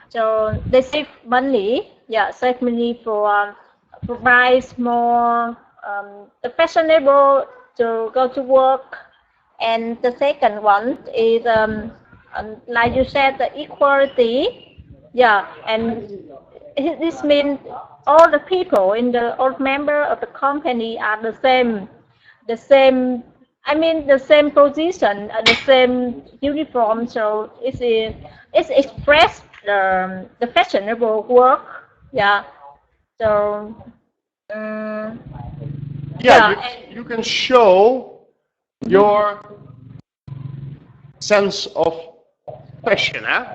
So they save money. Yeah, save money for provide more fashionable to go to work. And the second one is like you said, the equality. Yeah, and this means all the people in the all member of the company are the same. I mean the same position, the same uniform. So it's express the fashionable work. Yeah. So um, Yeah, yeah, you can show your sense of fashion, eh?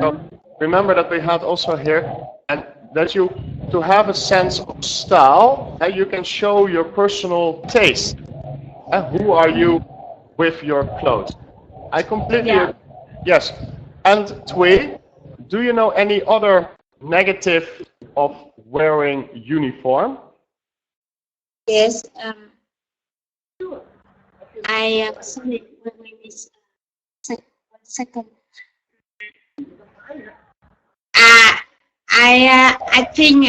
So remember that we had also here, and that you to have a sense of style, and you can show your personal taste. Who are you with your clothes? I completely yeah. agree. Yes. And Twee, do you know any other negative of wearing uniform? Yes. I sorry. Wait, one second. Uh, I think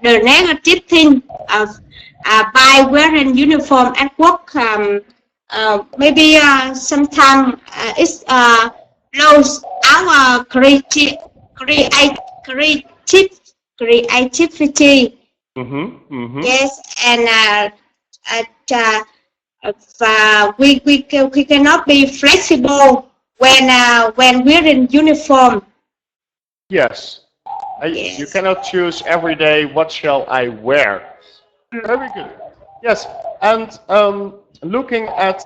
the negative thing of by wearing uniform at work, maybe sometimes it's lose our creativity. Yes, and we cannot be flexible when we're in uniform. Yes. Yes. You cannot choose every day what shall I wear. Very good. Yes. And looking at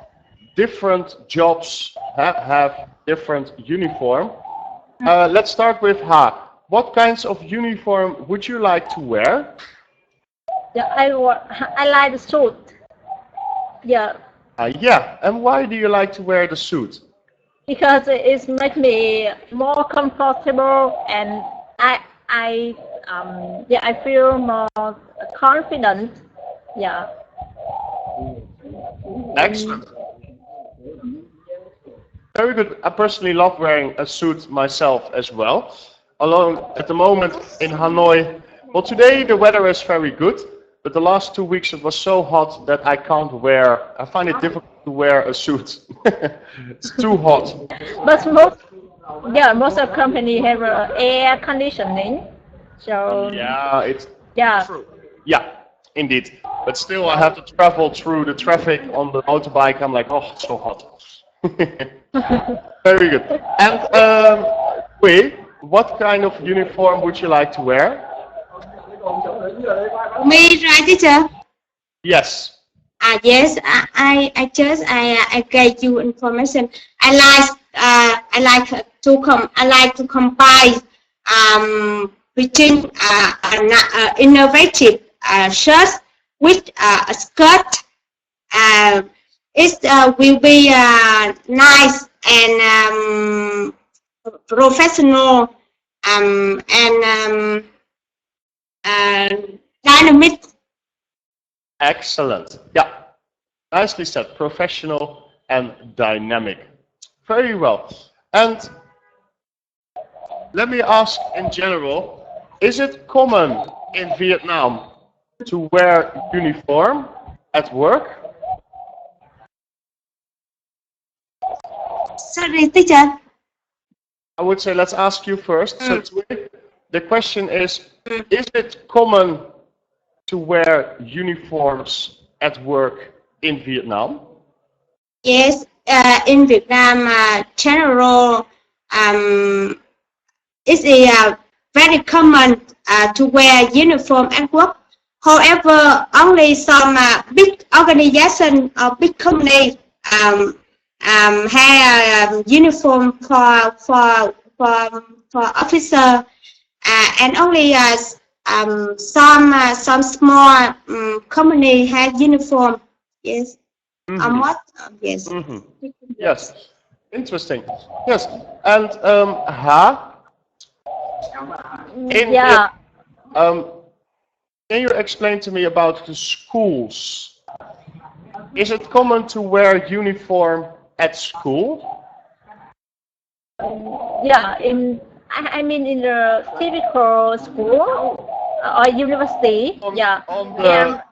different jobs have different uniform. Let's start with Ha. What kinds of uniform would you like to wear? Yeah, I like the suit. Yeah, Yeah. And why do you like to wear the suit? because it makes me more comfortable and I yeah, I feel more confident. Yeah. Excellent. Very good. I personally love wearing a suit myself as well. Alone at the moment in Hanoi. Well, today the weather is very good, but the last 2 weeks it was so hot that I can't wear. I find it difficult to wear a suit. It's too hot. But most of company have air conditioning. So Yeah, it's yeah. true. Yeah, indeed. But still, I have to travel through the traffic on the motorbike. I'm like, oh, it's so hot. Very good. And wait, what kind of uniform would you like to wear? Me, right, teacher? Yes. Yes. I gave you information. I like to combine between an innovative shirt with a skirt. It will be nice and professional and dynamic. Excellent. Yeah. Nicely said. Professional and dynamic. Very well. And let me ask in general, is it common in Vietnam to wear uniform at work? Sorry, teacher. I would say let's ask you first. So the question is it common to wear uniforms at work in Vietnam? Yes, in Vietnam, general, it's very common to wear uniform at work. However, only some big organization or big company have uniform for officer, and only some small company have uniform. Yes. What? Yes. Yes. Interesting. Yes. And Ha, Yeah. can you explain to me about the schools? Is it common to wear uniform at school? Yeah, I mean in the typical school or university. Yeah. On the Yeah.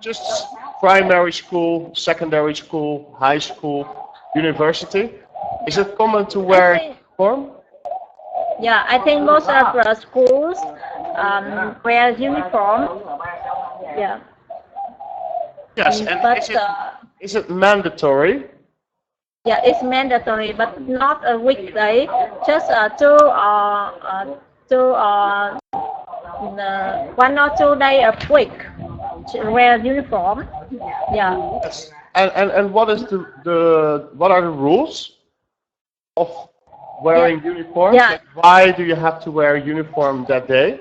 just primary school, secondary school, high school, university, is it common to wear think- uniform? Yeah, I think most of the schools wear uniform. Yeah, Yes, and but is it mandatory? yeah, it's mandatory, but not a weekday. Just one or 2 days a week to wear uniform. Yeah. Yes. And what is what are the rules of wearing uniforms? Yeah. Like, why do you have to wear a uniform that day?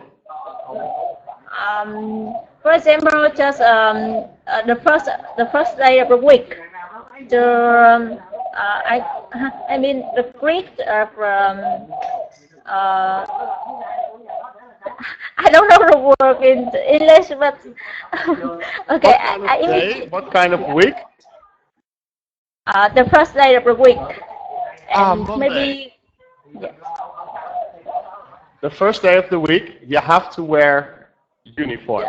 For example, just the first day of the week, I mean the Greek I don't know the word in English, but okay. What kind of week? The first day of the week, and Monday. maybe yes. The first day of the week, you have to wear uniform.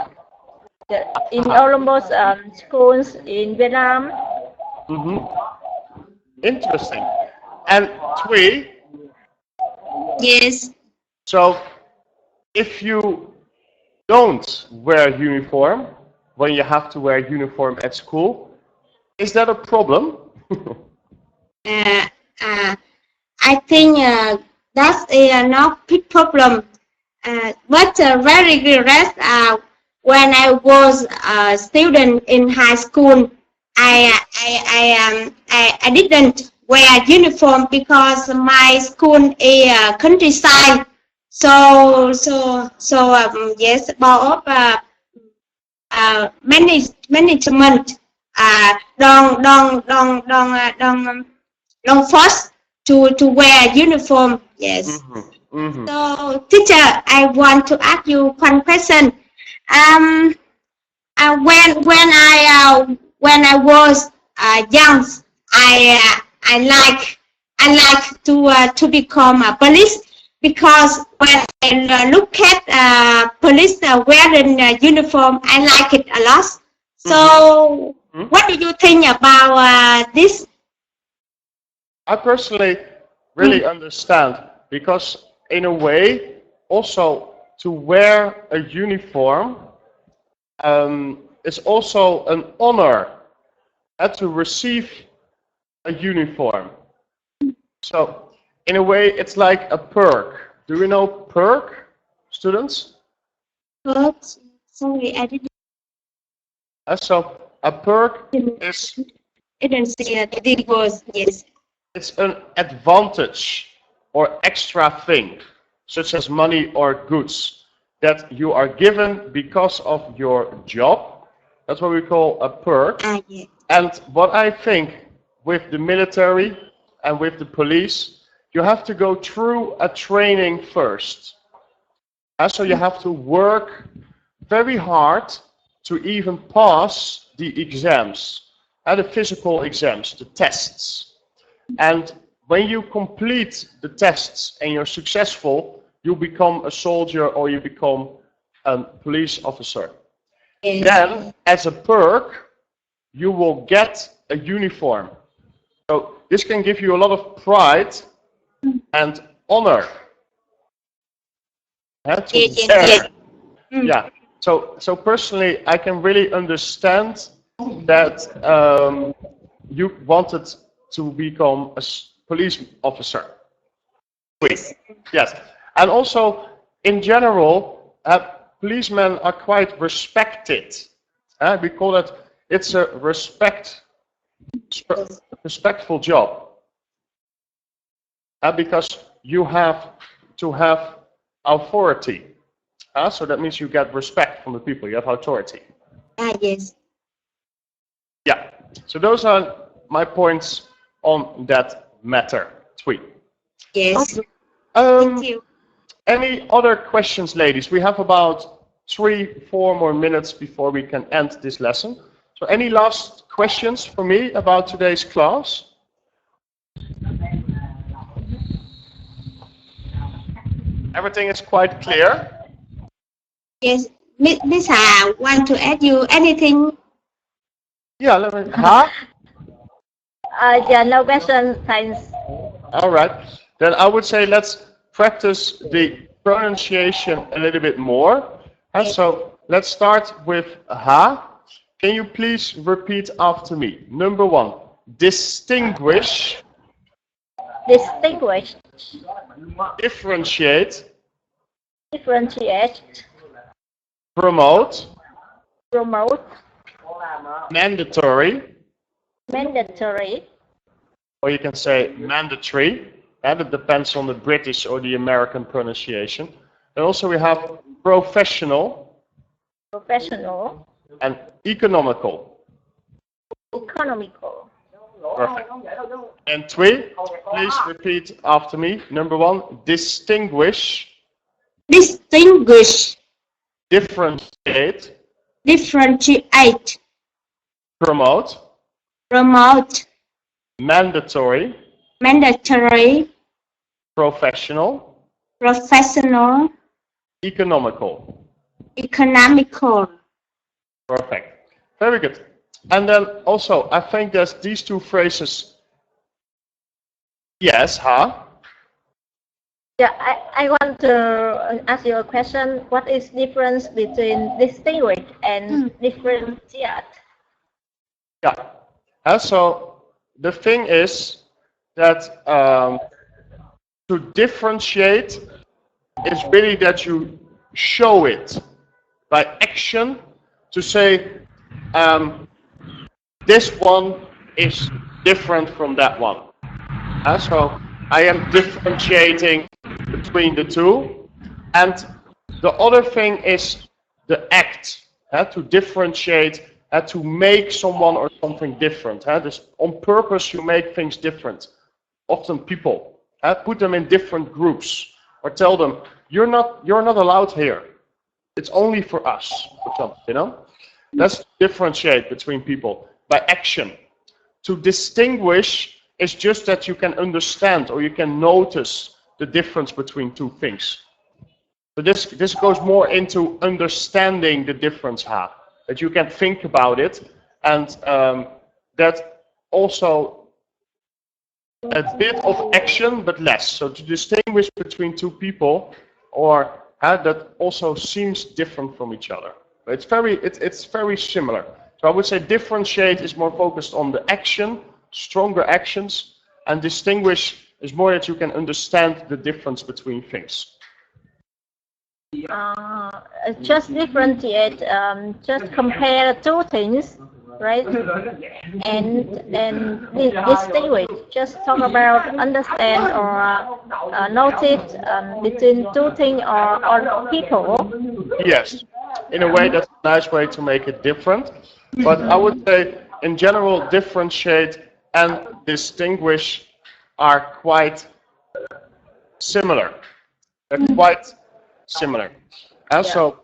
Yeah. In almost schools in Vietnam. Interesting. And Thuy, Yes. so if you don't wear uniform when you have to wear uniform at school, is that a problem? I think that's a not big problem. But very regret when I was a student in high school, I didn't wear uniform because my school is countryside. So yes, about management don't force to wear uniform. Yes. So teacher, I want to ask you one question. When I was young, I like to become a police because when I look at police wearing uniform, I like it a lot. So what do you think about this? I personally really understand, because in a way, also to wear a uniform is also an honor to receive a uniform. So in a way, it's like a perk. Do you know perk, students? But sorry, I So a perk is didn't say that it was yes. it's an advantage or extra thing, such as money or goods, that you are given because of your job. That's what we call a perk. Yeah. And what I think with the military and with the police, you have to go through a training first. And so you have to work very hard to even pass the exams, the physical exams, the tests. And when you complete the tests and you're successful, you become a soldier or you become a police officer. Yes. Then, as a perk, you will get a uniform. So this can give you a lot of pride and honor. Yeah. So personally, I can really understand that you wanted to become a police officer. Yes. And also, in general, policemen are quite respected. We call it's a respectful job. Because you have to have authority. So that means you get respect from the people, you have authority. Yes. Yeah, so those are my points on that matter. Thuy. Yes. Okay. Thank you. Any other questions, ladies? We have about 3-4 more minutes before we can end this lesson. So any last questions for me about today's class? Everything is quite clear? Yes, Miss Ha want to add you anything? Yeah, let me, huh? Yeah, no question, thanks. All right. Then I would say let's practice the pronunciation a little bit more. And so let's start with ha. Can you please repeat after me? Number 1, distinguish, Distinguish, differentiate, differentiate, promote, promote, mandatory, mandatory, or you can say mandatory. And it depends on the British or the American pronunciation. And also we have professional, professional, and economical. economical. Perfect. And 3, please repeat after me. Number 1, distinguish, Distinguish, differentiate, differentiate, promote, promote, mandatory, mandatory, professional, professional, economical. economical. Perfect. Very good. And then also, I think there's these 2 phrases. Yes, huh? Yeah, I want to ask you a question. What is difference between distinguish and differentiate? Yeah. And so the thing is that to differentiate is really that you show it by action to say this one is different from that one. So I am differentiating between the 2. And the other thing is the act, to differentiate, to make someone or something different. This, on purpose you make things different. Often people put them in different groups or tell them you're not allowed here. It's only for us, for example, you know. Let's differentiate between people by action. To distinguish is just that you can understand or you can notice the difference between 2 things. So this goes more into understanding the difference, that you can think about it, and that also a bit of action but less. So to distinguish between 2 people, or that also seems different from each other. It's very similar. So I would say differentiate is more focused on the action, stronger actions, and distinguish is more that you can understand the difference between things. Just differentiate, just compare 2 things, right? And distinguish, just talk about understand or notice between 2 things or people. Yes, in a way that's a nice way to make it different. But I would say, in general, differentiate and distinguish are quite similar. They're quite similar. And so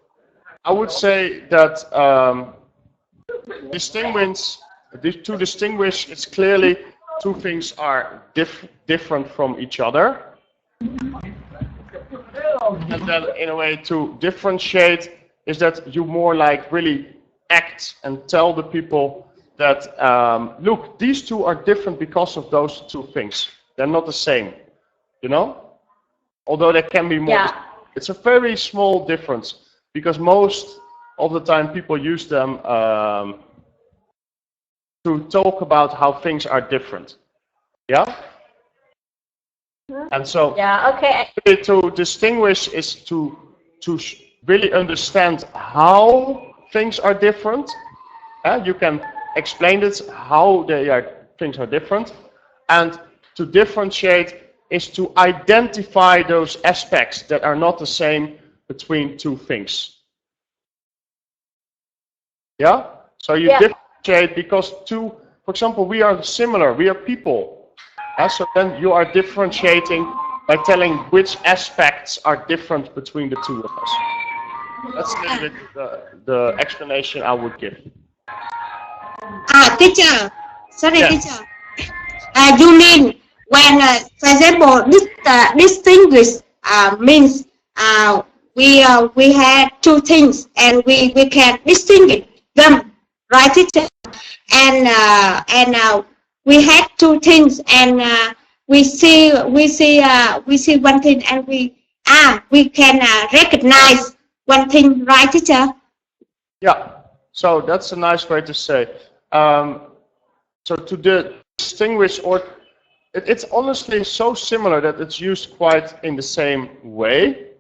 I would say that to distinguish, it's clearly 2 things are different from each other. And then in a way to differentiate is that you more like really act and tell the people that, look, these 2 are different because of those 2 things. They're not the same, you know? Although there can be more. Yeah. It's a very small difference because most of the time people use them to talk about how things are different. Yeah? And so to distinguish is to really understand how things are different. You can explain it how things are different, and to differentiate is to identify those aspects that are not the same between 2 things. Yeah? So you differentiate because for example, we are similar, we are people. So then you are differentiating by telling which aspects are different between the 2 of us. That's a little bit the explanation I would give. Teacher, sorry, Yes. teacher. You mean when, for example, distinguish means we had two things, and we can distinguish them, right, teacher? And we had two things, and we see one thing, and we can recognize one thing, right, teacher? Yeah. So that's a nice way to say. So to distinguish, or it's honestly so similar that it's used quite in the same way.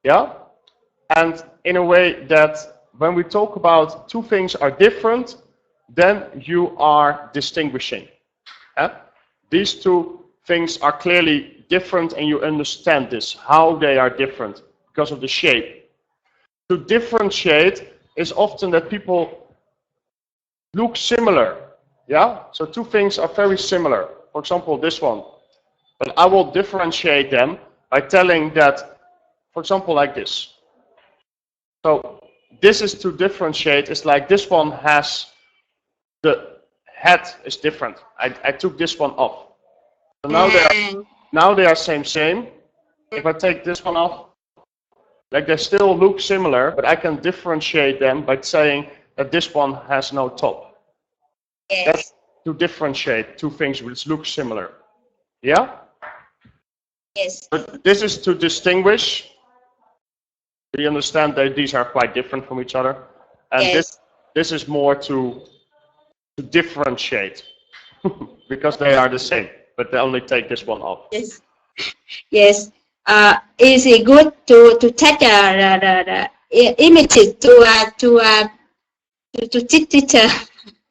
Yeah. And in a way that when we talk about two things are different, then you are distinguishing. These two things are clearly different, and you understand this, how they are different because of the shape. To differentiate is often that people look similar. Yeah, so two things are very similar. For example, this one. But I will differentiate them by telling that, for example, like this. So this is to differentiate. It's like this one has the head is different. I took this one off. So now they are same. If I take this one off, like they still look similar, but I can differentiate them by saying that this one has no top. Yes. That's to differentiate two things which look similar. Yeah? Yes. But this is to distinguish. Do you understand that these are quite different from each other? And yes. This is more to differentiate because they are the same, but they only take this one off. Yes. Yes. Is it good to take the images to teacher?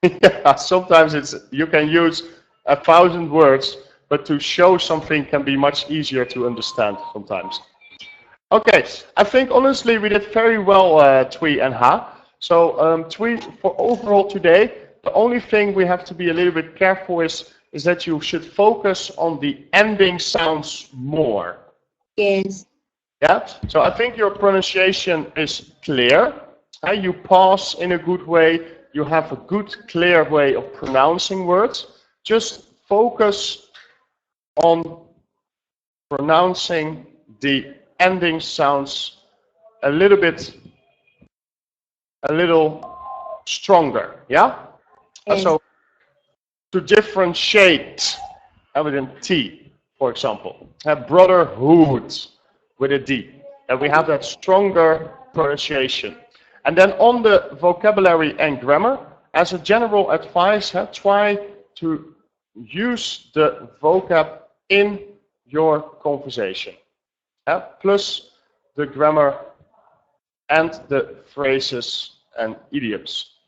Yeah, sometimes you can use 1,000 words, but to show something can be much easier to understand sometimes. Okay, I think honestly we did very well, Thuy and Ha. So Thuy, for overall today, the only thing we have to be a little bit careful is that you should focus on the ending sounds more. Yes. Yeah, so I think your pronunciation is clear. You pause in a good way. You have a good, clear way of pronouncing words. Just focus on pronouncing the ending sounds a little stronger. Yeah? Yes. So to differentiate with a T, for example, have brotherhood with a D, and we have that stronger pronunciation. And then on the vocabulary and grammar, as a general advice, try to use the vocab in your conversation, plus the grammar and the phrases and idioms.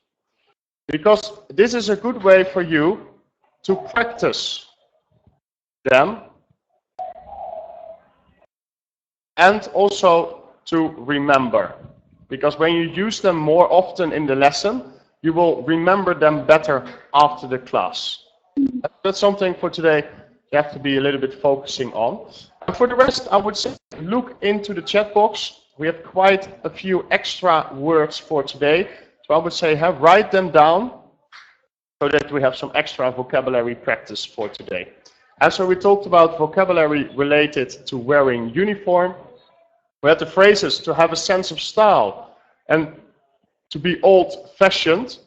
Because this is a good way for you to practice them and also to remember. Because when you use them more often in the lesson, you will remember them better after the class. That's something for today you have to be a little bit focusing on. And for the rest, I would say look into the chat box. We have quite a few extra words for today. So I would say write them down so that we have some extra vocabulary practice for today. And so we talked about vocabulary related to wearing uniform. We had the phrases to have a sense of style and to be old-fashioned.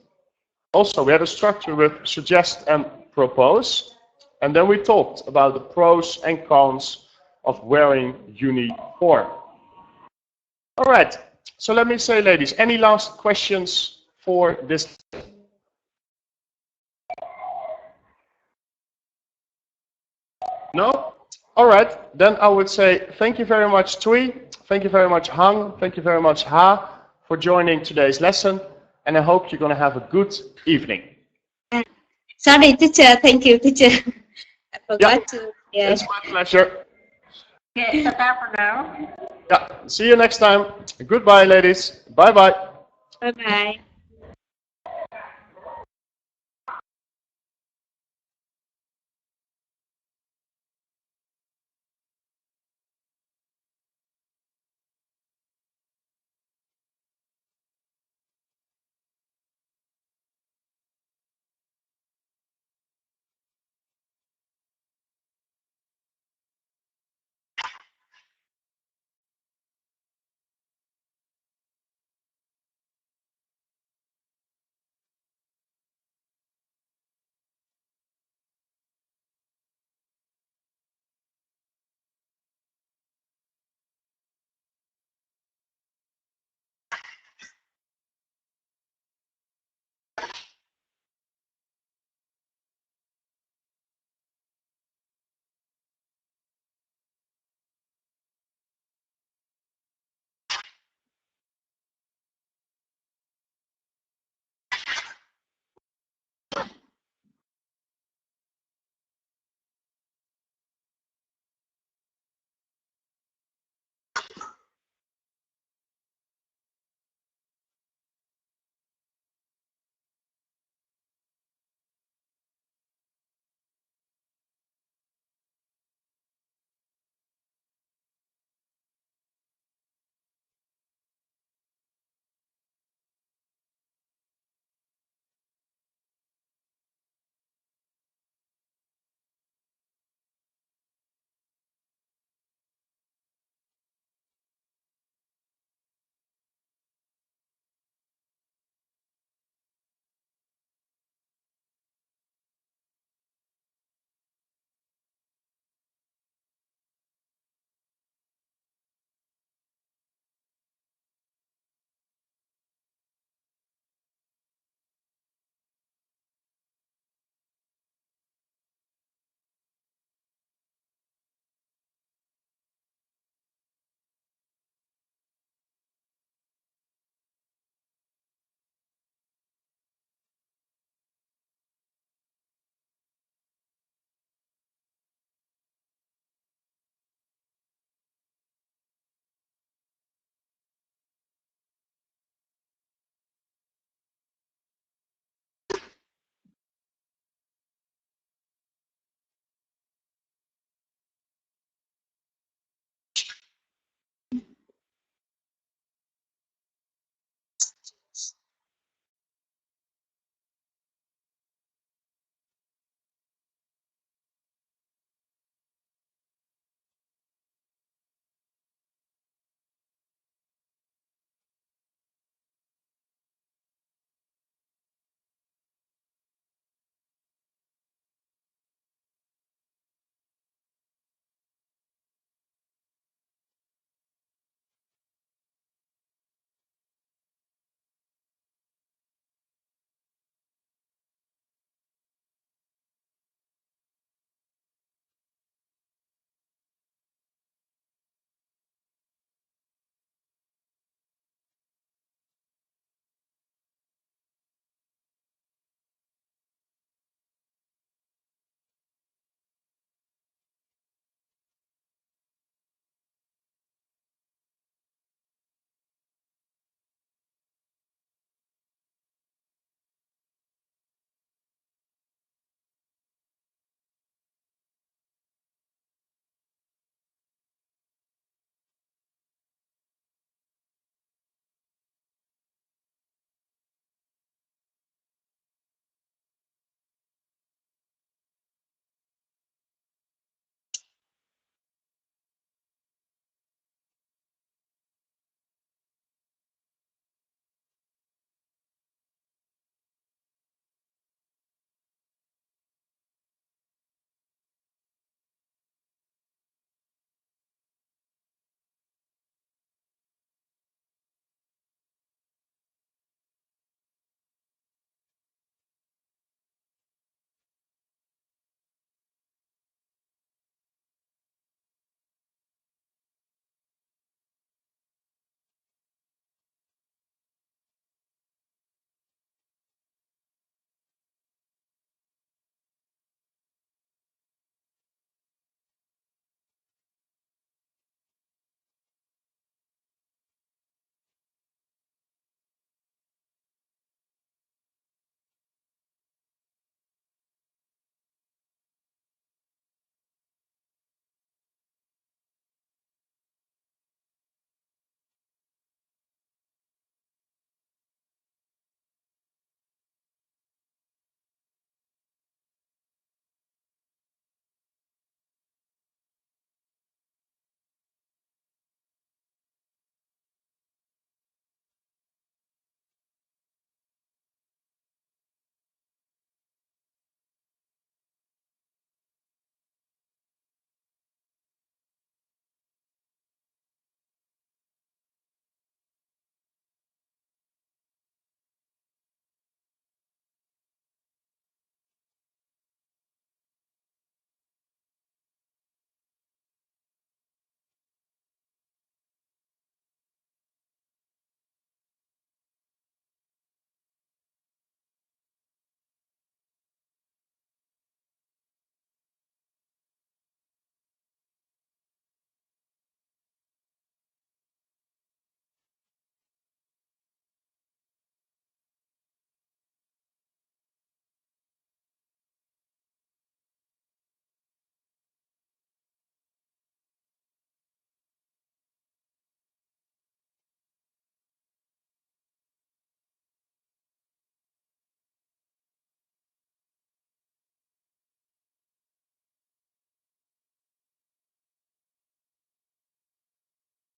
Also, we had a structure with suggest and propose. And then we talked about the pros and cons of wearing uniform. All right, so let me say, ladies, any last questions for this? No? All right, then I would say thank you very much, Thuy. Thank you very much, Hang. Thank you very much, Ha, for joining today's lesson. And I hope you're going to have a good evening. Sorry, teacher. Thank you, teacher. I forgot to. Yeah. It's my pleasure. Okay, bye for now. Yeah, see you next time. Goodbye, ladies. Bye-bye. Bye-bye.